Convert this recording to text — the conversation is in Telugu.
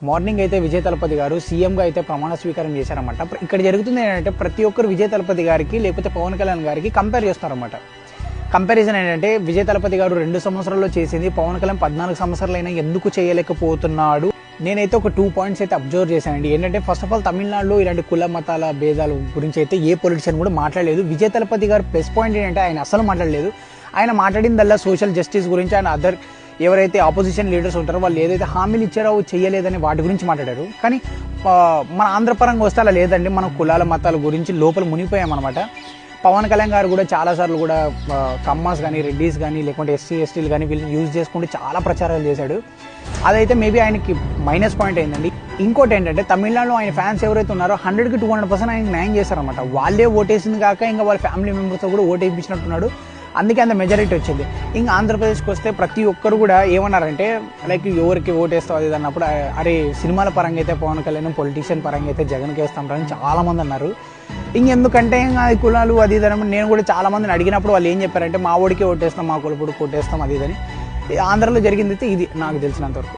మార్నింగ్ అయితే విజయ్ తలపతి గారు సీఎంగా అయితే ప్రమాణ స్వీకారం చేశారన్నమాట. ఇక్కడ జరుగుతుంది ఏంటంటే ప్రతి ఒక్కరు విజయ్ తలపతి గారికి లేకపోతే పవన్ కళ్యాణ్ గారికి కంపేర్ చేస్తారన్నమాట. కంపారిజన్ ఏంటంటే విజయ్ తలపతి గారు 2 సంవత్సరాల్లో చేసింది పవన్ కళ్యాణ్ 14 సంవత్సరాలైనా ఎందుకు చేయలేకపోతున్నాడు. నేనైతే ఒక 2 పాయింట్స్ అయితే అబ్జర్వ్ చేశానండి. ఏంటంటే ఫస్ట్ ఆఫ్ ఆల్ తమిళనాడులో ఇలాంటి కుల మతాల భేదాల గురించి అయితే ఏ పొలిటిషియన్ కూడా మాట్లాడలేదు. విజయ్ తలపతి గారు ప్లస్ పాయింట్ ఏంటంటే ఆయన అసలు మాట్లాడలేదు. ఆయన మాట్లాడిందల్లా సోషల్ జస్టిస్ గురించి, ఆయన అదర్ ఎవరైతే ఆపోజిషన్ లీడర్స్ ఉంటారో వాళ్ళు ఏదైతే హామీలు ఇచ్చారో చేయలేదని వాటి గురించి మాట్లాడారు. కానీ మన ఆంధ్రపరంగా వస్తే అలా లేదండి. మనం కులాల మతాల గురించి లోపల మునిగిపోయామన్నమాట. పవన్ కళ్యాణ్ గారు కూడా చాలాసార్లు కూడా కమ్మాస్ కానీ రెడ్డీస్ కానీ లేకుంటే ఎస్సీ ఎస్టీలు కానీ వీళ్ళని యూజ్ చేసుకుంటూ చాలా ప్రచారాలు చేశాడు. అదైతే మేబీ ఆయనకి మైనస్ పాయింట్ అయిందండి. ఇంకోటి ఏంటంటే తమిళనాడులో ఆయన ఫ్యాన్స్ ఎవరైతే ఉన్నారో 100కి 200% ఆయనకి న్యాయం చేశారన్నమాట. వాళ్ళే ఓటేసింది కాక ఇంకా వాళ్ళ ఫ్యామిలీ మెంబర్స్తో కూడా ఓటు వేయించినట్టున్నాడు. అందుకే అంత మెజారిటీ వచ్చింది. ఇంకా ఆంధ్రప్రదేశ్కి వస్తే ప్రతి ఒక్కరు కూడా ఏమన్నారంటే లైక్ ఎవరికి ఓటేస్తావు అది అన్నప్పుడు అరే సినిమాల పరంగా అయితే పవన్ కళ్యాణ్, పొలిటీషియన్ పరంగా అయితే జగన్కి వేస్తాం చాలా మంది అన్నారు. ఇంకెందుకంటే ఇంకా కులాలు అది ఇది అని నేను కూడా చాలా మందిని అడిగినప్పుడు వాళ్ళు ఏం చెప్పారంటే మా ఓడికి ఓటేస్తాం, మా కులపుడికి ఓటేస్తాం అది ఇదని. ఆంధ్రలో జరిగింది అయితే ఇది నాకు తెలిసినంతవరకు.